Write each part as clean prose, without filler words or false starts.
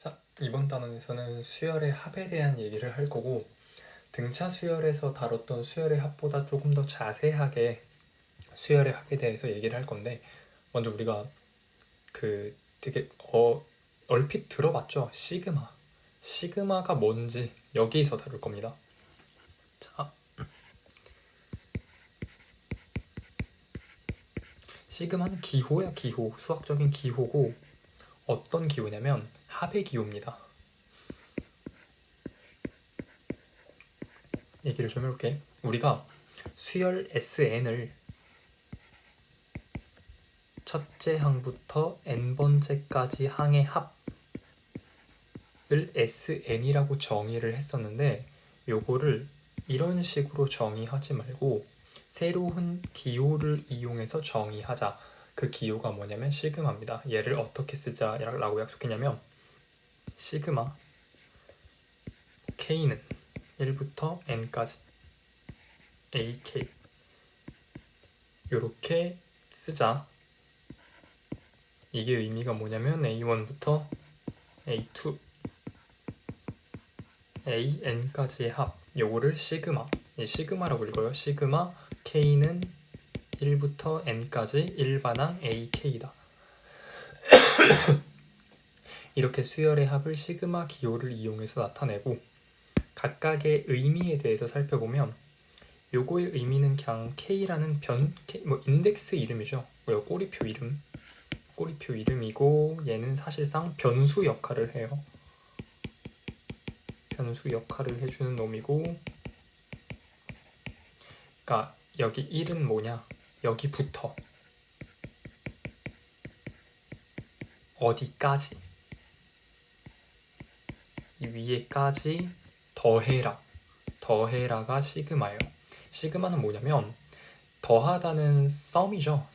자, 이번 단원에서는 수열의 합에 대한 얘기를 할 거고, 등차 수열에서 다뤘던 수열의 합보다 조금 더 자세하게 수열의 합에 대해서 얘기를 할 건데, 먼저 우리가 되게 얼핏 들어봤죠? 시그마. 시그마가 뭔지 여기서 다룰 겁니다. 자, 시그마는 기호야, 기호. 수학적인 기호고, 어떤 기호냐면 합의 기호입니다. 얘기를 좀 해볼게. 우리가 수열 SN을 첫째 항부터 n번째까지 항의 합을 SN이라고 정의를 했었는데, 요거를 이런 식으로 정의하지 말고 새로운 기호를 이용해서 정의하자. 그 기호가 뭐냐면 시그마입니다. 얘를 어떻게 쓰자라고 약속했냐면, 시그마 K는 1부터 n까지 AK 요렇게 쓰자. 이게 의미가 뭐냐면 A1부터 A2 AN까지의 합, 요거를 시그마, 시그마라고 읽어요. 시그마 K는 1부터 N까지 일반항 AK다. 이렇게 수열의 합을 시그마 기호를 이용해서 나타내고, 각각의 의미에 대해서 살펴보면 요거의 의미는 그냥 K라는 인덱스 이름이죠. 꼬리표 이름이고, 얘는 사실상 변수 역할을 해요. 변수 역할을 해주는 놈이고, 그러니까 여기 1은 뭐냐? 여기부터 어디까지, 이 위에까지 더해라가 시그마예요. 시그마는 뭐냐면 더하다는 썸이죠.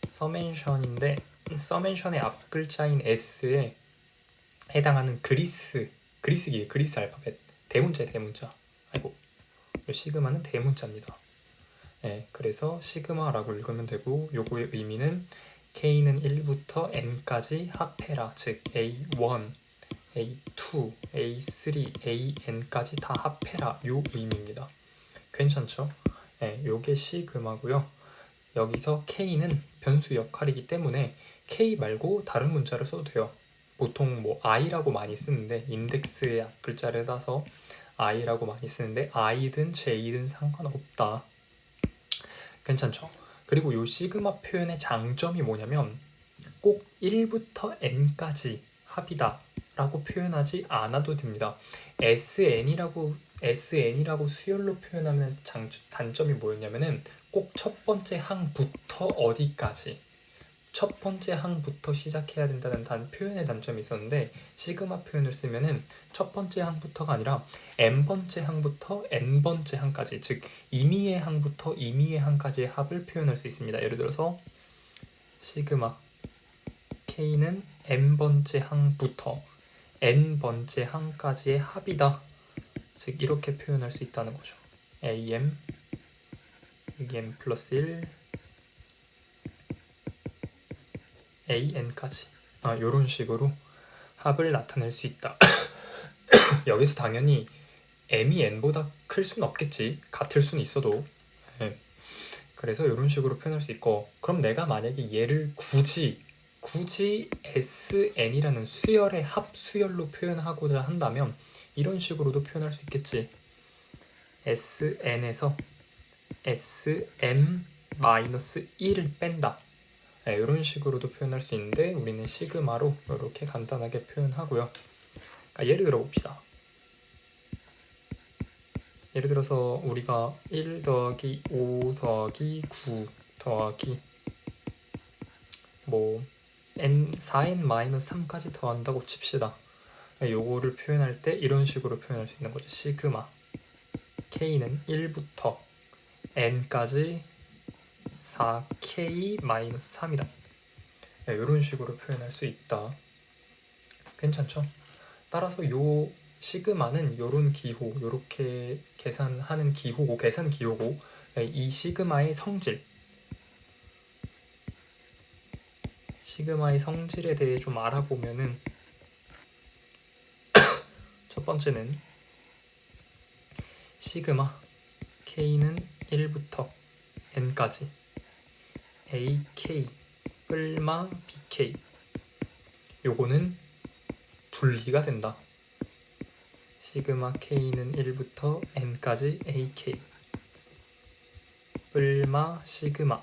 서멘션인데, 서멘션의 앞 글자인 S에 해당하는 그리스 알파벳 대문자. 아이고, 시그마는 대문자입니다. 네, 그래서 시그마라고 읽으면 되고, 요거의 의미는 K는 1부터 N까지 합해라. 즉 A1, A2, A3, AN까지 다 합해라. 요 의미입니다. 괜찮죠? 네, 요게 시그마고요. 여기서 K는 변수 역할이기 때문에 K 말고 다른 문자를 써도 돼요. 보통 뭐 I라고 많이 쓰는데, 인덱스의 앞 글자를 따서 I라고 많이 쓰는데, I든 J든 상관없다. 괜찮죠? 그리고 요 시그마 표현의 장점이 뭐냐면 꼭 1부터 n까지 합이다 라고 표현하지 않아도 됩니다. SN이라고 수열로 표현하는 단점이 뭐였냐면은 꼭 첫 번째 항부터 어디까지, 첫 번째 항부터 시작해야 된다는 표현의 단점이 있었는데, 시그마 표현을 쓰면은 첫 번째 항부터가 아니라 n번째 항부터 n번째 항까지, 즉 임의의 항부터 임의의 항까지의 합을 표현할 수 있습니다. 예를 들어서 시그마 K는 n번째 항부터 n번째 항까지의 합이다. 즉 이렇게 표현할 수 있다는 거죠. AM 플러스 1 AN까지 이런 식으로 합을 나타낼 수 있다. 여기서 당연히 m이 n보다 클 수는 없겠지. 같을 수는 있어도. 네. 그래서 이런 식으로 표현할 수 있고, 그럼 내가 만약에 얘를 굳이 SN이라는 수열의 합수열로 표현하고자 한다면 이런 식으로도 표현할 수 있겠지. SN에서 SM-1을 뺀다. 네, 이런 식으로도 표현할 수 있는데, 우리는 시그마로 이렇게 간단하게 표현하고요. 그러니까 예를 들어 봅시다. 예를 들어서 우리가 1 더하기 5 더하기 9 더하기 n 4n-3까지 더한다고 칩시다. 요거를 표현할 때 이런 식으로 표현할 수 있는 거죠. 시그마 K는 1부터 n까지 4k-3이다. 이런 식으로 표현할 수 있다. 괜찮죠? 따라서 요 시그마는 요런 기호, 요렇게 계산하는 기호고, 계산 기호고, 이 시그마의 성질, 시그마의 성질에 대해 좀 알아보면은 첫 번째는 시그마 K는 1부터 N까지 AK 뿔마 BK 요거는 분리가 된다. 시그마 K는 1부터 N까지 AK 뿔마 시그마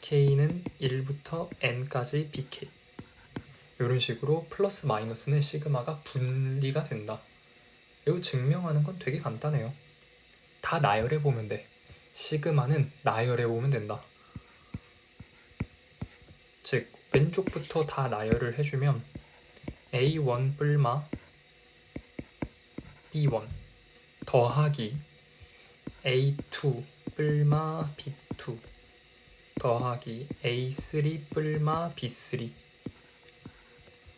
K는 1부터 N까지 BK 이런 식으로 플러스 마이너스는 시그마가 분리가 된다. 이거 증명하는 건 되게 간단해요. 다 나열해보면 돼. 시그마는 나열해보면 된다. 즉 왼쪽부터 다 나열을 해주면 A1 뿔마 B1 더하기 A2 뿔마 B2 더하기 A3 뿔마 B3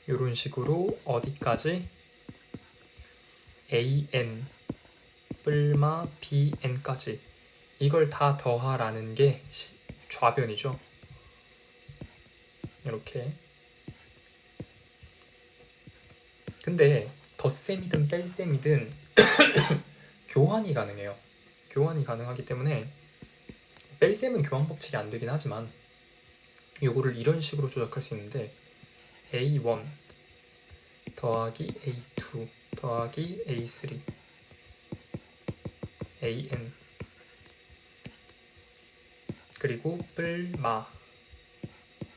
이런 식으로 어디까지 AN 뿔마 BN까지 이걸 다 더하라는 게 좌변이죠. 이렇게. 근데 덧셈이든 뺄셈이든 교환이 가능해요. 교환이 가능하기 때문에 뺄셈은 교환 법칙이 안 되긴 하지만 요거를 이런 식으로 조작할 수 있는데 A1 더하기 A2 더하기 A3 AN 그리고 뿔마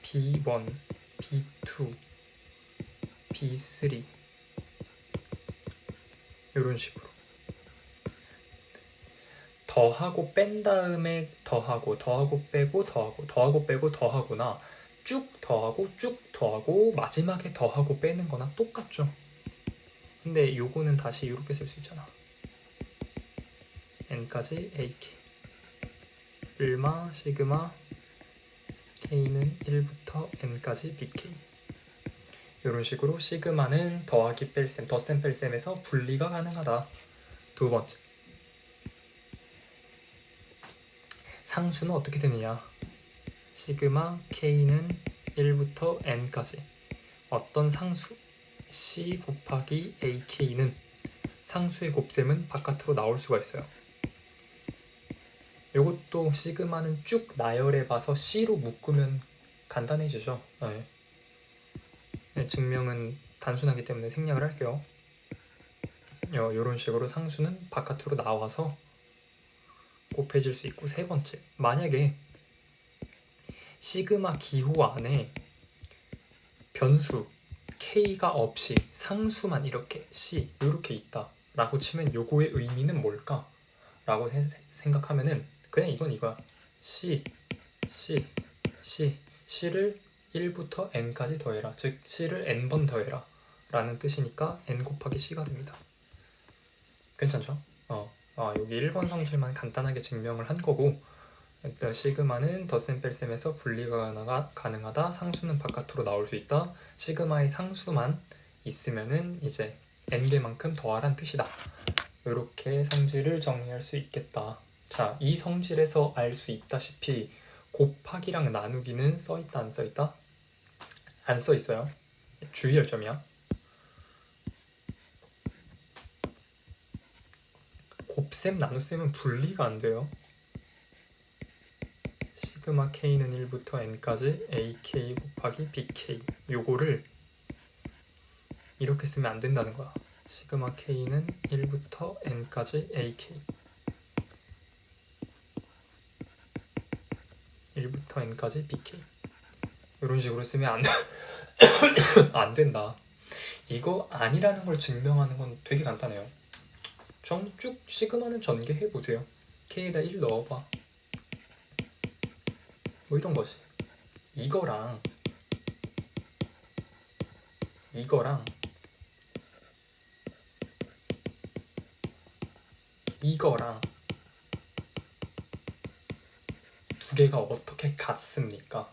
B1 B2 B3 이런 식으로 더하고 뺀 다음에 더하고 빼고 더하고 빼고 더하거나 쭉 더하고 마지막에 더하고 빼는 거나 똑같죠. 근데 요거는 다시 이렇게 쓸 수 있잖아. n까지 ak 뿔마 시그마 k는 1부터 n까지 bk 이런 식으로 시그마는 더하기 뺄셈, 덧셈 뺄셈에서 분리가 가능하다. 두 번째, 상수는 어떻게 되느냐? 시그마 k는 1부터 n까지 어떤 상수 c 곱하기 ak는 상수의 곱셈은 바깥으로 나올 수가 있어요. 이것도 시그마는 쭉 나열해봐서 c로 묶으면 간단해지죠. 네, 증명은 단순하기 때문에 생략을 할게요. 이런 식으로 상수는 바깥으로 나와서 곱해질 수 있고, 세 번째, 만약에 시그마 기호 안에 변수 k가 없이 상수만 이렇게 c 이렇게 있다 라고 치면 요거의 의미는 뭘까? 라고 생각하면은 그냥 이거야. c를 1부터 n까지 더해라. 즉 c를 n번 더해라 라는 뜻이니까 n 곱하기 c가 됩니다. 괜찮죠? 여기 1번 성질만 간단하게 증명을 한 거고, 일단 시그마는 덧셈 뺄셈에서 분리가 가능하다. 상수는 바깥으로 나올 수 있다. 시그마의 상수만 있으면은 이제 n개만큼 더하란 뜻이다. 이렇게 성질을 정리할 수 있겠다. 자, 이 성질에서 알 수 있다시피 곱하기랑 나누기는 써있다 안 써있다? 안 써있어요. 주의할 점이야. 곱셈 나눗셈은 분리가 안 돼요. 시그마 k는 1부터 n까지 ak 곱하기 bk 요거를 이렇게 쓰면 안 된다는 거야. 시그마 k는 1부터 n까지 ak 1부터 n까지 bk 이런 식으로 쓰면 안 된다. 이거 아니라는 걸 증명하는 건 되게 간단해요. 쭉 시그마는 전개해보세요. k에다 1 넣어봐. 뭐 이런 거지. 이거랑 두 개가 어떻게 같습니까?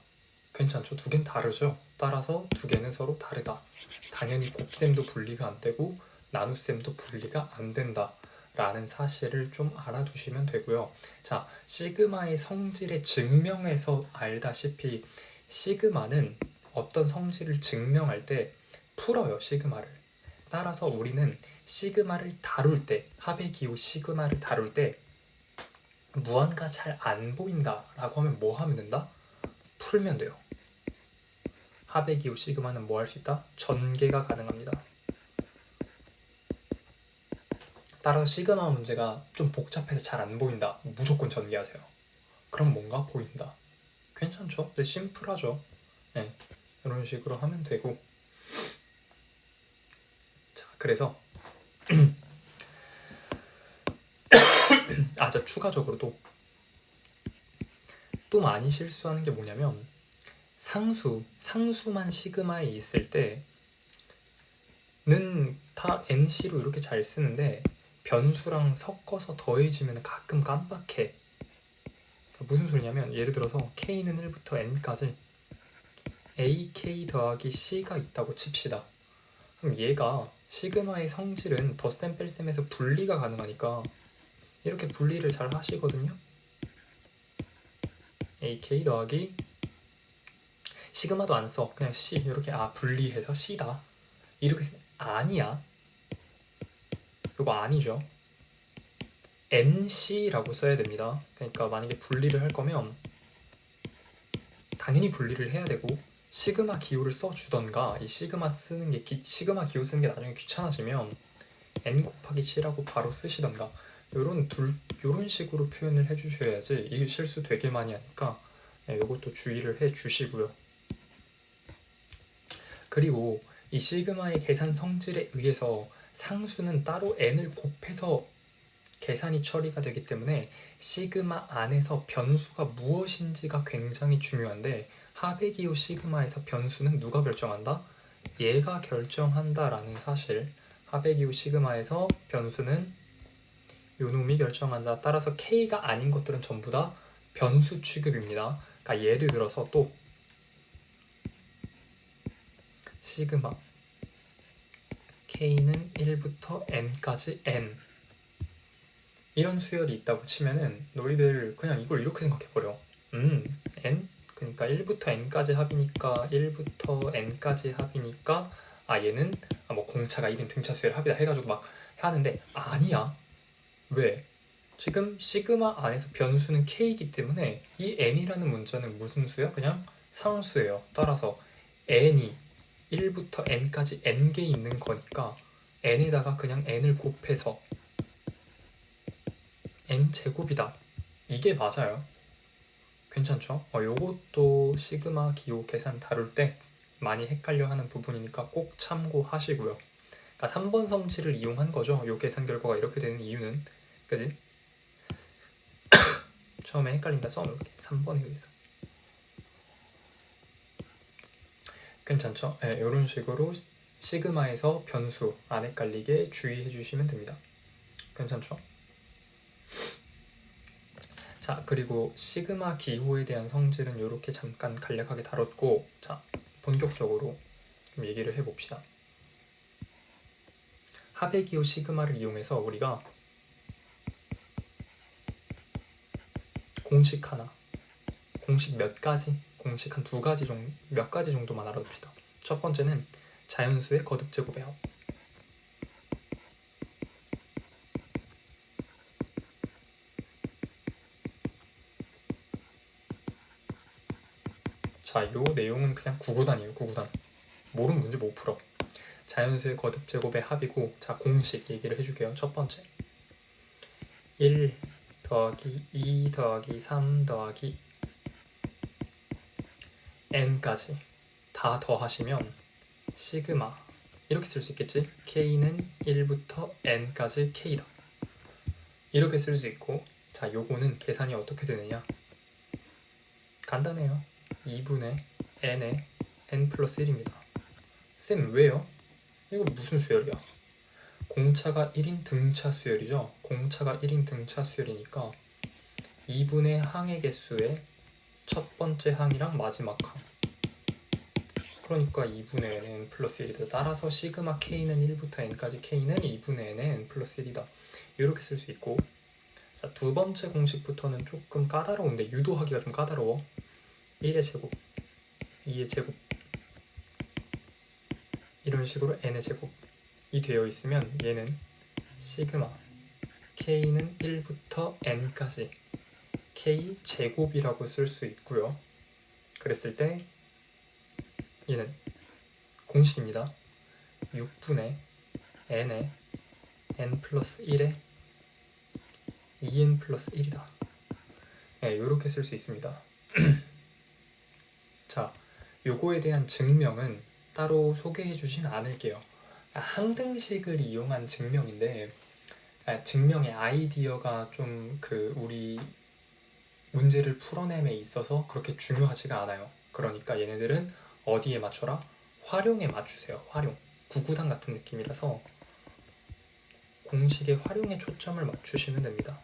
괜찮죠? 두 개는 다르죠? 따라서 두 개는 서로 다르다. 당연히 곱셈도 분리가 안 되고 나눗셈도 분리가 안 된다 라는 사실을 좀 알아두시면 되고요. 자, 시그마의 성질의 증명에서 알다시피 시그마는 어떤 성질을 증명할 때 풀어요, 시그마를. 따라서 우리는 시그마를 다룰 때, 합의 기호 시그마를 다룰 때 무언가 잘 안 보인다 라고 하면 뭐 하면 된다? 풀면 돼요. 합의 기호 시그마는 뭐 할 수 있다? 전개가 가능합니다. 따라서 시그마 문제가 좀 복잡해서 잘 안 보인다. 무조건 전개하세요. 그럼 뭔가 보인다. 괜찮죠? 근데 심플하죠? 네, 이런 식으로 하면 되고. 자, 그래서 저 추가적으로 또 많이 실수하는 게 뭐냐면 상수만 시그마에 있을 때는 다 NC로 이렇게 잘 쓰는데 변수랑 섞어서 더해지면 가끔 깜빡해. 무슨 소리냐면 예를 들어서 K는 1부터 N까지 AK 더하기 C가 있다고 칩시다. 그럼 얘가 시그마의 성질은 덧셈 뺄셈에서 분리가 가능하니까 이렇게 분리를 잘 하시거든요. AK 더하기 시그마도 안 써. 그냥 C 이렇게 분리해서 C다. 이렇게 아니야. 이거 아니죠. NC라고 써야 됩니다. 그러니까 만약에 분리를 할 거면 당연히 분리를 해야 되고 시그마 기호를 써주던가 이 시그마 쓰는 게 시그마 기호 쓰는 게 나중에 귀찮아지면 N 곱하기 C라고 바로 쓰시던가 요런 식으로 표현을 해주셔야지. 이게 실수 되게 많이 하니까 요것도 주의를 해주시고요. 그리고 이 시그마의 계산 성질에 의해서 상수는 따로 n을 곱해서 계산이 처리가 되기 때문에 시그마 안에서 변수가 무엇인지가 굉장히 중요한데 합의 기호 시그마에서 변수는 누가 결정한다? 얘가 결정한다라는 사실. 합의 기호 시그마에서 변수는 요놈이 결정한다. 따라서 K가 아닌 것들은 전부 다 변수 취급입니다. 그러니까 예를 들어서 또 시그마 K는 1부터 N까지 N 이런 수열이 있다고 치면은 너희들 그냥 이걸 이렇게 생각해버려. N? 그러니까 1부터 N까지 합이니까 1부터 N까지 합이니까 얘는 뭐 공차가 1인 등차 수열 합이다 해가지고 막 하는데 아니야. 왜? 지금 시그마 안에서 변수는 K이기 때문에 이 N이라는 문자는 무슨 수야? 그냥 상수예요. 따라서 N이 1부터 N까지 N개 있는 거니까 N에다가 그냥 N을 곱해서 N제곱이다. 이게 맞아요. 괜찮죠? 요것도 시그마 기호 계산 다룰 때 많이 헷갈려 하는 부분이니까 꼭 참고하시고요. 그러니까 3번 성질을 이용한 거죠. 요 계산 결과가 이렇게 되는 이유는. 그지? 처음에 헷갈린다 써놓을게. 3번에 의해서. 괜찮죠? 이런 식으로 시그마에서 변수 안 헷갈리게 주의해 주시면 됩니다. 괜찮죠? 자, 그리고 시그마 기호에 대한 성질은 이렇게 잠깐 간략하게 다뤘고, 자, 본격적으로 좀 얘기를 해봅시다. 합의 기호 시그마를 이용해서 우리가 공식 하나, 공식 몇 가지, 공식 한 두 가지 정도, 몇 가지 정도만 알아둡시다. 첫 번째는 자연수의 거듭 제곱의 합. 자, 요 내용은 그냥 구구단이에요. 구구단. 모르는 문제 못 풀어. 자연수의 거듭 제곱의 합이고, 자, 공식 얘기를 해줄게요. 첫 번째 1 더하기 2 더하기 3 더하기 n까지 다 더하시면 시그마 이렇게 쓸 수 있겠지? K는 1부터 n까지 K다. 이렇게 쓸 수 있고, 자, 요거는 계산이 어떻게 되느냐? 간단해요. 2분의 n에 n 플러스 1입니다. 쌤 왜요? 이거 무슨 수열이야? 공차가 1인 등차 수열이죠. 공차가 1인 등차 수열이니까 2분의 항의 개수의 첫 번째 항이랑 마지막 항, 그러니까 2분의 n 플러스 1이다. 따라서 시그마 k는 1부터 n까지 k는 2분의 n 플러스 1이다. 이렇게 쓸 수 있고, 자, 두 번째 공식부터는 조금 까다로운데 유도하기가 좀 까다로워. 1의 제곱, 2의 제곱, 이런 식으로 n의 제곱이 되어 있으면 얘는 시그마 k는 1부터 n까지 k 제곱이라고 쓸 수 있고요. 그랬을 때 얘는 공식입니다. 6분의 n의 n 플러스 1의 2n 플러스 1이다. 네, 이렇게 쓸 수 있습니다. 자, 요거에 대한 증명은 따로 소개해 주진 않을게요. 항등식을 이용한 증명인데 증명의 아이디어가 좀 우리 문제를 풀어냄에 있어서 그렇게 중요하지가 않아요. 그러니까 얘네들은 어디에 맞춰라? 활용에 맞추세요. 활용. 구구단 같은 느낌이라서 공식의 활용에 초점을 맞추시면 됩니다.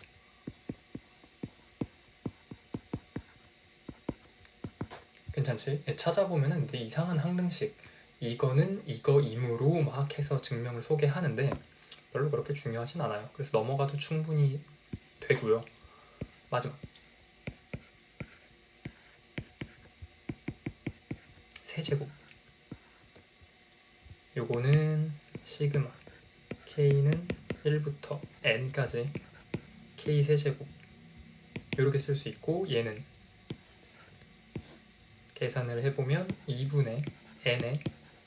괜찮지? 찾아보면은 되게 이상한 항등식 이거는 이거이므로 막 해서 증명을 소개하는데 별로 그렇게 중요하진 않아요. 그래서 넘어가도 충분히 되고요. 마지막 세제곱 요거는 시그마 k는 1부터 n까지 k 세제곱 이렇게 쓸 수 있고 얘는 계산을 해보면 2분의 n의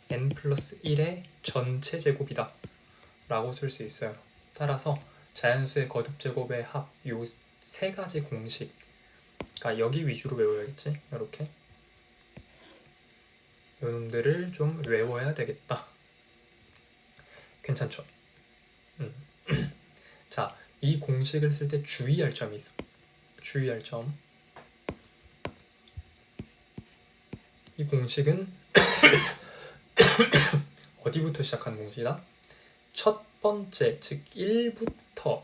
n 플러스 1의 전체 제곱이다 라고 쓸 수 있어요. 따라서 자연수의 거듭제곱의 합 요 세 가지 공식, 그러니까 여기 위주로 외워야겠지? 이렇게 요 놈들을 좀 외워야 되겠다. 괜찮죠? 자, 이 공식을 쓸 때 주의할 점이 있어. 주의할 점. 이 공식은 어디부터 시작하는 공식이다? 첫 번째, 즉 1부터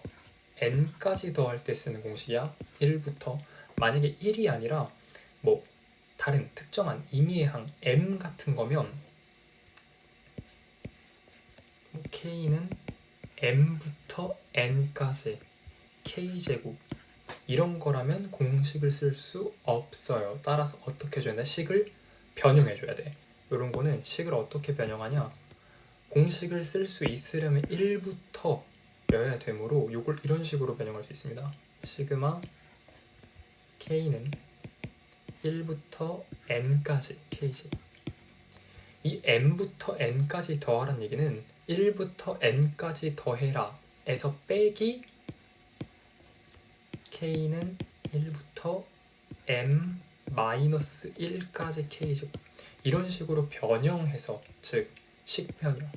n까지 더할 때 쓰는 공식이야. 1부터. 만약에 1이 아니라 뭐 다른 특정한 임의의 항 m 같은 거면 k는 m부터 n까지 k제곱 이런 거라면 공식을 쓸 수 없어요. 따라서 어떻게 해줘야 돼? 식을 변형해줘야 돼. 이런 거는 식을 어떻게 변형하냐? 공식을 쓸 수 있으려면 1부터 여야 되므로 이걸 이런 식으로 변형할 수 있습니다. 시그마 k는 1부터 n까지 k제곱. 이 m부터 n까지 더하라는 얘기는 1부터 n까지 더해라 에서 빼기 k는 1부터 m 마이너스 1까지 k제곱 이런 식으로 변형해서, 즉 식변형,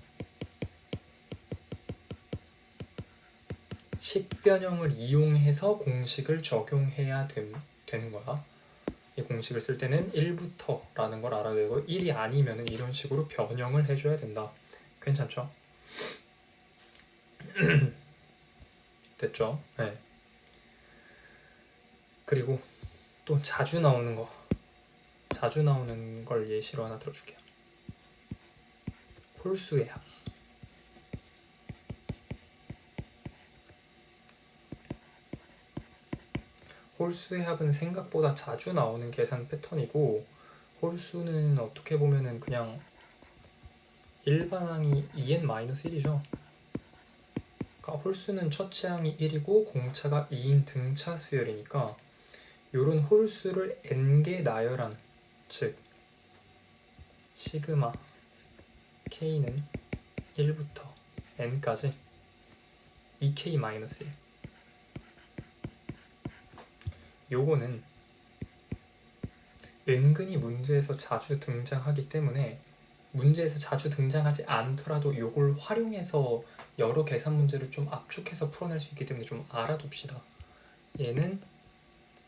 식변형을 이용해서 공식을 적용해야 되는 거야. 이 공식을 쓸 때는 1부터 라는 걸 알아야 되고 1이 아니면 이런 식으로 변형을 해줘야 된다. 괜찮죠? 됐죠? 네. 그리고 또 자주 나오는 걸 예시로 하나 들어줄게요. 홀수의 합. 홀수의 합은 생각보다 자주 나오는 계산 패턴이고, 홀수는 어떻게 보면은 그냥 일반항이 2n-1이죠. 그러니까 홀수는 첫째 항이 1이고 공차가 2인 등차 수열이니까 요런 홀수를 n개 나열한, 즉 시그마 k는 1부터 n까지 2k-1 요거는 은근히 문제에서 자주 등장하기 때문에 문제에서 자주 등장하지 않더라도 요걸 활용해서 여러 계산 문제를 좀 압축해서 풀어낼 수 있기 때문에 좀 알아둡시다. 얘는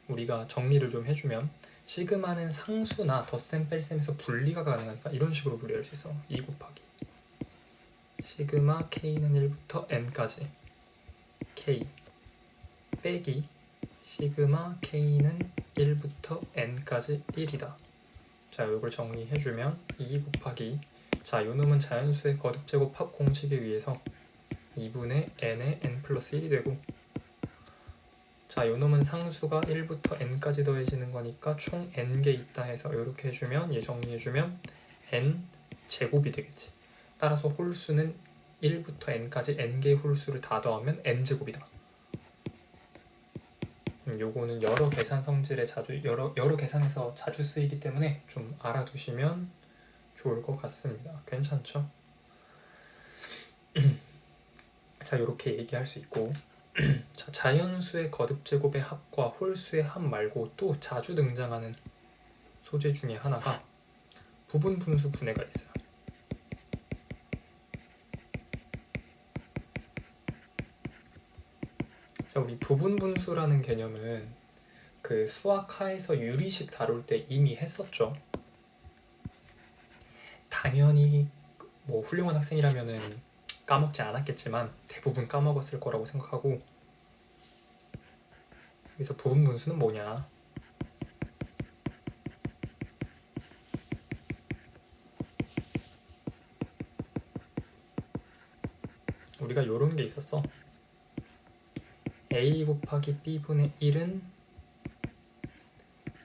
우리가 정리를 좀 해주면 시그마는 상수나 덧셈 뺄셈에서 분리가 가능하니까 이런 식으로 분리할 수 있어. 2 곱하기 시그마 k는 1부터 n까지 k 빼기 시그마 k는 1부터 n까지 1이다. 자, 이걸 정리해주면 2 곱하기, 자, 요 놈은 자연수의 거듭제곱 합 공식에 의해서 2분의 n의 n 플러스 1이 되고, 자, 요 놈은 상수가 1부터 n까지 더해지는 거니까 총 n개 있다 해서 이렇게 해주면, 얘 정리해주면 n 제곱이 되겠지. 따라서 홀수는 1부터 n까지 n개의 홀수를 다 더하면 n제곱이다. 요거는 여러 계산 성질에 자주 여러 계산에서 자주 쓰이기 때문에 좀 알아두시면 좋을 것 같습니다. 괜찮죠? 자, 이렇게 얘기할 수 있고 자, 자연수의 거듭제곱의 합과 홀수의 합 말고 또 자주 등장하는 소재 중에 하나가 부분분수 분해가 있어요. 자, 우리 부분분수라는 개념은 그 수학하에서 유리식 다룰 때 이미 했었죠. 당연히 뭐 훌륭한 학생이라면은 까먹지 않았겠지만 대부분 까먹었을 거라고 생각하고, 여기서 부분분수는 뭐냐? 우리가 요런 게 있었어. a 곱하기 b분의 1은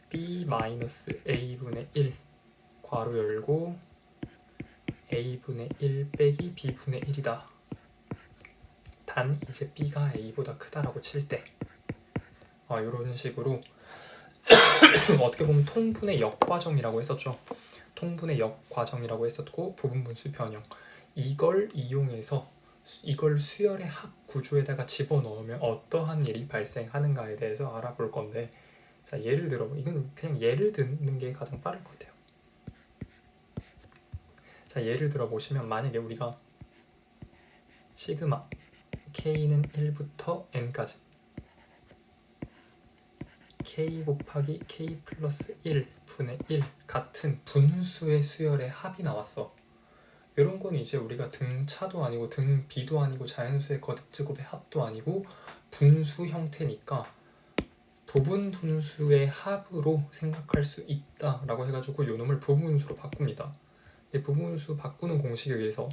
b 마이너스 a분의 1 괄호 열고 a분의 1 빼기 b분의 1이다. 단 이제 b가 a보다 크다라고 칠 때 이런 식으로 어떻게 보면 통분의 역과정이라고 했었죠. 통분의 역과정이라고 했었고, 부분분수 변형, 이걸 이용해서 이걸 수열의 합 구조에다가 집어넣으면 어떠한 일이 발생하는가에 대해서 알아볼 건데, 자, 예를 들어, 이건 그냥 예를 듣는 게 가장 빠를 것 같아요. 자, 예를 들어 보시면 만약에 우리가 시그마 k는 1부터 n까지 k 곱하기 k 플러스 1분의 1 같은 분수의 수열의 합이 나왔어. 이런 건 이제 우리가 등차도 아니고 등비도 아니고 자연수의 거듭제곱의 합도 아니고 분수 형태니까 부분 분수의 합으로 생각할 수 있다라고 해가지고 요 놈을 부분수로 바꿉니다. 이 부분수 바꾸는 공식에 의해서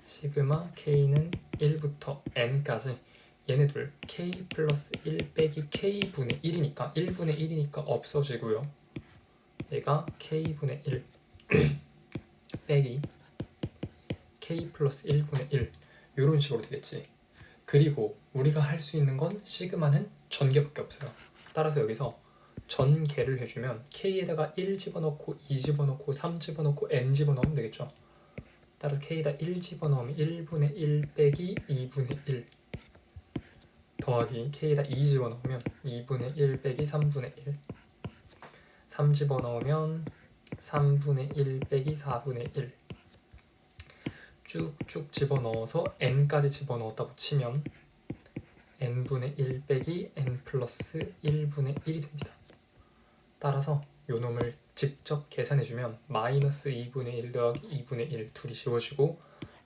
시그마 k는 1부터 n까지 얘네들 k 플러스 1 빼기 k분의 1이니까 1분의 1이니까 없어지고요. 얘가 k분의 1 빼기 k 플러스 1분의 1 이런 식으로 되겠지. 그리고 우리가 할 수 있는 건 시그마는 전개밖에 없어요. 따라서 여기서 전개를 해주면 k에다가 1 집어넣고 2 집어넣고 3 집어넣고 n 집어넣으면 되겠죠. 따라서 k에다 1 집어넣으면 1분의 1 빼기 2분의 1 더하기 k에다 2 집어넣으면 2분의 1 빼기 3분의 1 3 집어넣으면 3분의 1 빼기 4분의 1 쭉쭉 집어넣어서 n까지 집어넣었다고 치면 n분의 1 빼기 n 플러스 1분의 1이 됩니다. 따라서 요 놈을 직접 계산해주면 마이너스 2분의 1 더하기 2분의 1 둘이 지워지고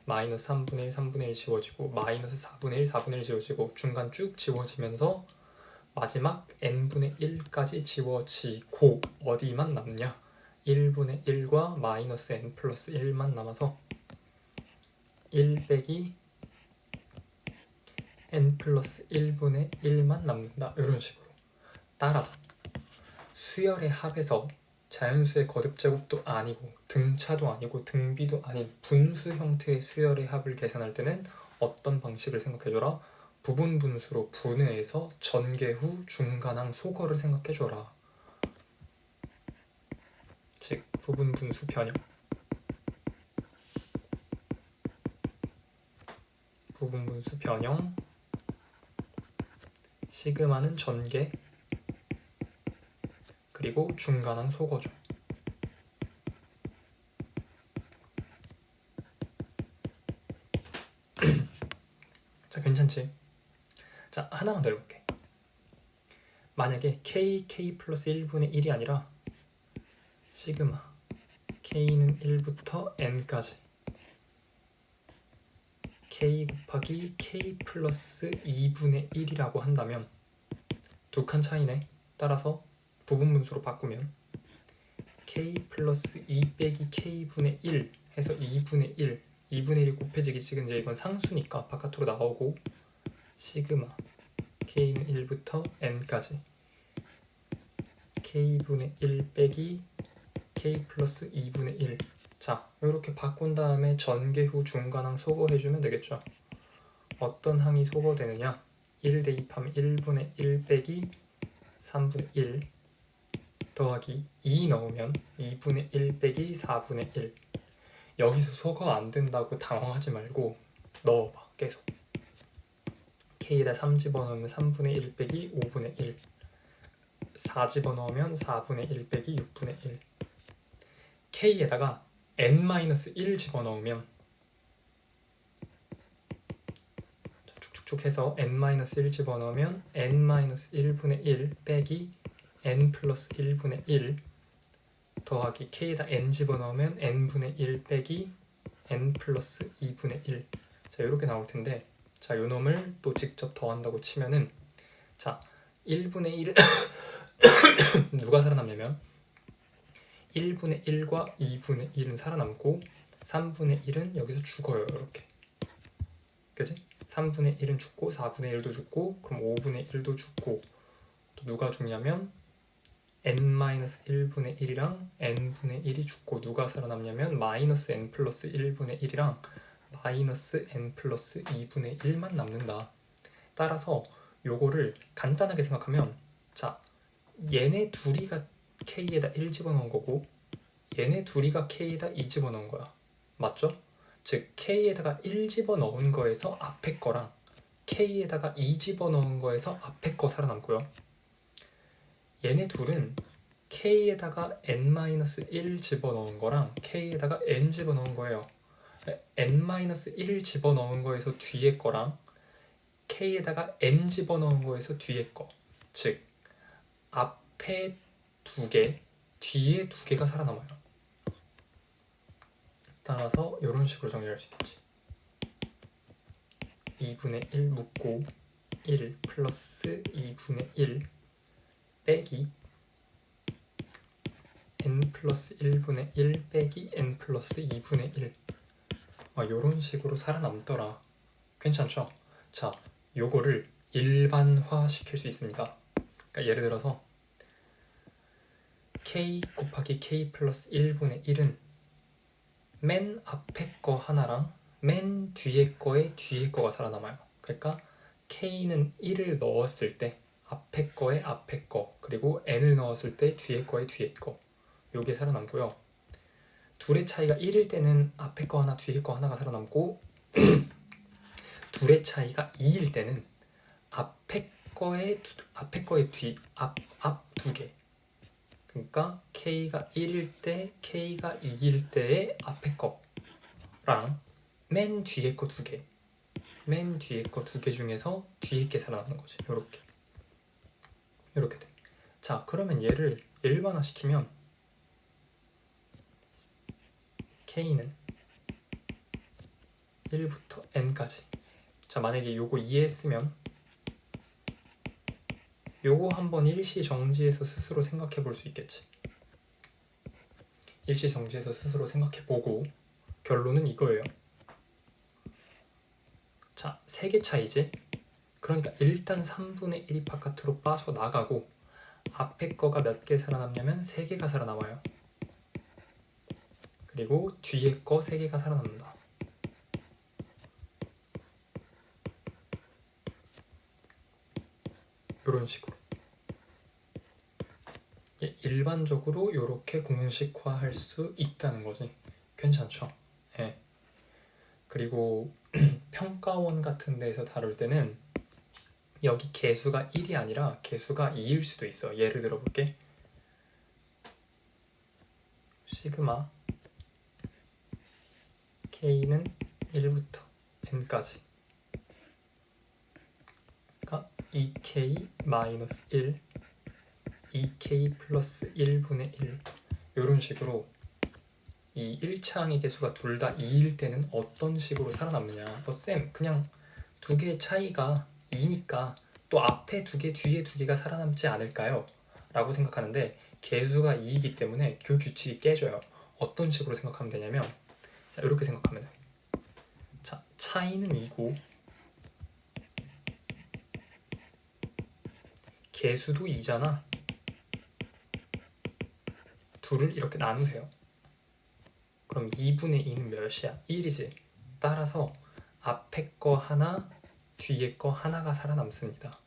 마이너스 3분의 1 3분의 1 지워지고 마이너스 4분의 1 4분의 1 지워지고 중간 쭉 지워지면서 마지막 n분의 1까지 지워지고 어디만 남냐? 1분의 1과 마이너스 n 플러스 1만 남아서 1 빼기 n 플러스 1분의 1만 남는다. 이런 식으로. 따라서 수열의 합에서 자연수의 거듭제곱도 아니고 등차도 아니고 등비도 아닌 분수 형태의 수열의 합을 계산할 때는 어떤 방식을 생각해줘라? 부분분수로 분해해서 전개 후 중간항 소거를 생각해줘라. 즉 부분분수 변형, 부분분수 변형, 시그마는 전개, 그리고 중간항 소거죠. 자, 괜찮지? 자, 하나만 더 해볼게. 만약에 k 플러스 1분의 1이 아니라 시그마 k는 1부터 n까지 k 곱하기 k 플러스 2분의 1이라고 한다면 두 칸 차이네. 따라서 부분분수로 바꾸면 k 플러스 2 빼기 k분의 1 해서 2분의 1 2분의 1이 곱해지기 지금 이제 이건 상수니까 바깥으로 나오고 시그마 k는 1부터 n까지 k분의 1 빼기 k 플러스 2분의 1 자, 이렇게 바꾼 다음에 전개 후 중간항 소거해주면 되겠죠. 어떤 항이 소거되느냐? 1 대입하면 1분의 1 빼기 3분의 1 더하기 2 넣으면 2분의 1 빼기 4분의 1. 여기서 소거 안 된다고 당황하지 말고 넣어봐. 계속. K에다 3 집어넣으면 3분의 1 빼기 5분의 1. 4 집어넣으면 4분의 1 빼기 6분의 1. K에다가 n-1 집어넣으면 쭉쭉쭉 해서 n-1 집어넣으면 n-1분의 1 빼기 n 플러스 1분의 1 더하기 K에다 n 집어넣으면 n분의 1 빼기 n 플러스 2분의 1. 자, 이렇게 나올 텐데, 자, 요 놈을 또 직접 더한다고 치면은, 자, 1분의 1은 누가 살아남냐면 1분의 1과 2분의 1은 살아남고 3분의 1은 여기서 죽어요. 이렇게. 그지? 3분의 1은 죽고 4분의 1도 죽고 그럼 5분의 1도 죽고 또 누가 죽냐면 n-1분의 1이랑 n분의 1이 죽고 누가 살아남냐면 마이너스 n 플러스 1분의 1이랑 마이너스 n 플러스 2분의 1만 남는다. 따라서 요거를 간단하게 생각하면 자, 얘네 둘이가 K에다 1 집어넣은 거고 얘네 둘이가 K에다 2 집어넣은 거야. 맞죠? 즉 K에다가 1 집어넣은 거에서 앞에 거랑 K에다가 2 집어넣은 거에서 앞에 거 살아남고요. 얘네 둘은 K에다가 n-1 집어넣은 거랑 K에다가 n 집어넣은 거예요. n-1 집어넣은 거에서 뒤에 거랑 K에다가 n 집어넣은 거에서 뒤에 거. 즉 앞에 2개, 뒤에 2개가 살아남아요. 따라서 이런 식으로 정리할 수 있겠지. 2분의 1 묶고 1 플러스 2분의 1 빼기 n 플러스 1분의 1 빼기 n 플러스 2분의 1. 이런 식으로 살아남더라. 괜찮죠? 자, 요거를 일반화 시킬 수 있습니다. 그러니까 예를 들어서 k 곱하기 k 플러스 1분의 1은 맨 앞에 거 하나랑 맨 뒤에 거에 뒤에 거가 살아남아요. 그러니까 k는 1을 넣었을 때 앞에 거에 앞에 거 그리고 n을 넣었을 때 뒤에 거에 뒤에 거 요게 살아남고요. 둘의 차이가 1일 때는 앞에 거 하나 뒤에 거 하나가 살아남고 둘의 차이가 2일 때는 앞에 거에 앞 두 개. 그러니까 K가 1일 때, K가 2일 때의 앞에 거랑 맨 뒤에 거 두 개. 맨 뒤에 거 두 개 중에서 뒤에 게 살아남는 거지. 요렇게. 요렇게 돼. 자, 그러면 얘를 일반화 시키면 K는 1부터 n까지. 자, 만약에 요거 이해했으면 요거 한번 일시정지해서 스스로 생각해 볼 수 있겠지. 일시정지해서 스스로 생각해 보고 결론은 이거예요. 자, 3개 차이지? 그러니까 일단 3분의 1이 바깥으로 빠져나가고 앞에 거가 몇 개 살아남냐면 3개가 살아남아요. 그리고 뒤에 거 3개가 살아남는다. 이런 식으로. 일반적으로 이렇게 공식화할 수 있다는 거지. 괜찮죠? 예. 그리고 평가원 같은 데에서 다룰 때는 여기 개수가 1이 아니라 개수가 2일 수도 있어. 예를 들어 볼게. 시그마 K는 1부터 n까지. 그러니까 2K-1, 2K 플러스 1분의 1 이런 식으로 이 1차항의 개수가 둘 다 2일 때는 어떤 식으로 살아남느냐. 쌤 그냥 두 개의 차이가 2니까 또 앞에 2개 뒤에 2개가 살아남지 않을까요? 라고 생각하는데 개수가 2이기 때문에 그 규칙이 깨져요. 어떤 식으로 생각하면 되냐면 자, 이렇게 생각하면 돼. 자, 차이는 2고 개수도 2잖아. 둘을 이렇게 나누세요. 그럼 2분의 2는 몇이야? 1이지. 따라서 앞에 거 하나, 뒤에 거 하나가 살아남습니다.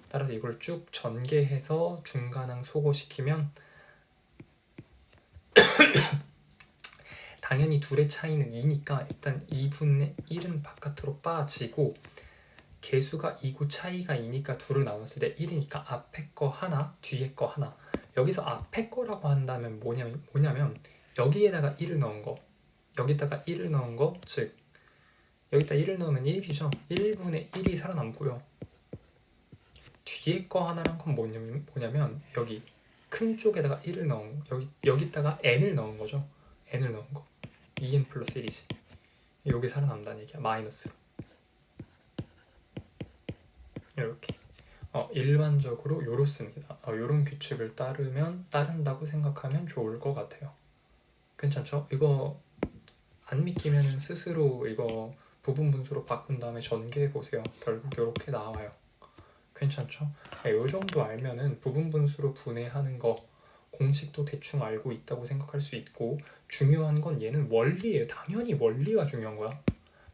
따라서 이걸 쭉 전개해서 중간항 소거시키면 당연히 둘의 차이는 2니까 일단 2분의 1은 바깥으로 빠지고 개수가 2고 차이가 2니까 둘을 나눴을 때 1이니까 앞에 거 하나, 뒤에 거 하나. 여기서 앞에 거라고 한다면 뭐냐면 여기에다가 1을 넣은 거, 여기다가 1을 넣은 거, 즉 여기다 1을 넣으면 1이죠. 1분의 1이 살아남고요. 뒤에 거 하나란 건 뭐냐면 여기 큰 쪽에다가 1을 넣은 거, 여기다가 n을 넣은 거죠. n을 넣은 거. 2n 플러스 1이지. 여기 살아남다는 얘기야. 마이너스로. 이렇게. 일반적으로 요렇습니다. 요런 규칙을 따른다고 생각하면 좋을 것 같아요. 괜찮죠? 이거 안 믿기면 스스로 이거 부분 분수로 바꾼 다음에 전개해 보세요. 결국 이렇게 나와요. 괜찮죠? 이 정도 알면은 부분 분수로 분해하는 거 공식도 대충 알고 있다고 생각할 수 있고, 중요한 건 얘는 원리예요. 당연히 원리가 중요한 거야.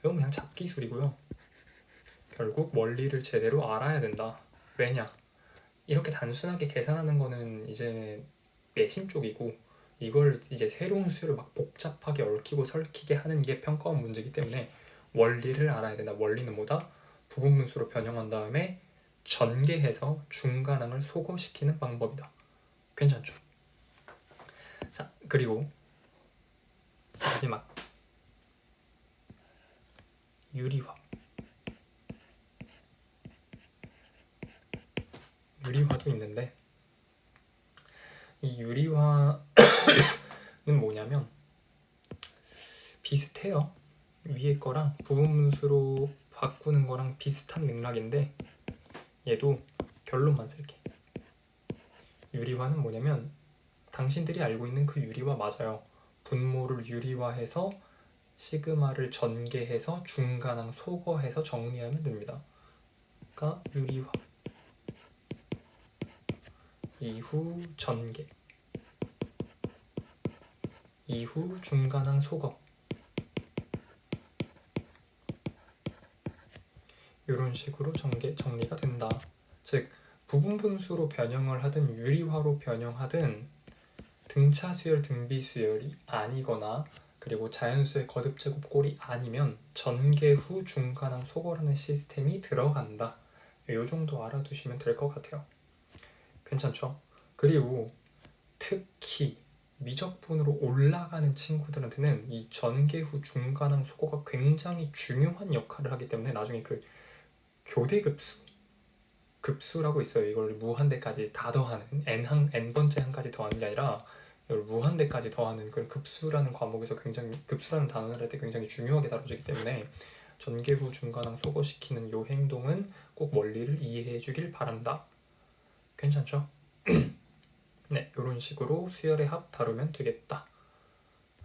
이건 그냥 잡기술이고요. 결국 원리를 제대로 알아야 된다. 왜냐? 이렇게 단순하게 계산하는 거는 이제 내신 쪽이고, 이걸 이제 새로운 수를 막 복잡하게 얽히고 설키게 하는 게 평가원 문제이기 때문에 원리를 알아야 된다. 원리는 뭐다? 부분분수로 변형한 다음에 전개해서 중간항을 소거시키는 방법이다. 괜찮죠? 자, 그리고 마지막 유리화도 있는데, 이 유리화는 뭐냐면 비슷해요. 위에 거랑 부분분수로 바꾸는 거랑 비슷한 맥락인데, 얘도 결론만 쓸게. 유리화는 뭐냐면 당신들이 알고 있는 그 유리화 맞아요. 분모를 유리화해서 시그마를 전개해서 중간항 소거해서 정리하면 됩니다. 그러니까 유리화 이후 전개 이후 중간항 소거, 이런 식으로 정리가 된다. 즉 부분 분수로 변형을 하든 유리화로 변형하든 등차 수열 등비 수열이 아니거나 그리고 자연수의 거듭 제곱꼴이 아니면 전개 후 중간항 소거라는 시스템이 들어간다. 이 정도 알아두시면 될 것 같아요. 괜찮죠? 그리고 특히 미적분으로 올라가는 친구들한테는 이 전개 후 중간항 소거가 굉장히 중요한 역할을 하기 때문에 나중에 그 급수라고 있어요. 이걸 무한대까지 다 더하는 n번째 항까지 더하는 게 아니라 이걸 무한대까지 더하는 그런 급수라는 과목에서 굉장히, 급수라는 단어를 할 때 굉장히 중요하게 다뤄지기 때문에 전개 후 중간항 소거시키는 요 행동은 꼭 원리를 이해해 주길 바란다. 괜찮죠? 네, 이런 식으로 수열의 합 다루면 되겠다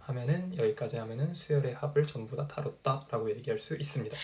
하면은, 여기까지 하면은 수열의 합을 전부 다 다뤘다 라고 얘기할 수 있습니다.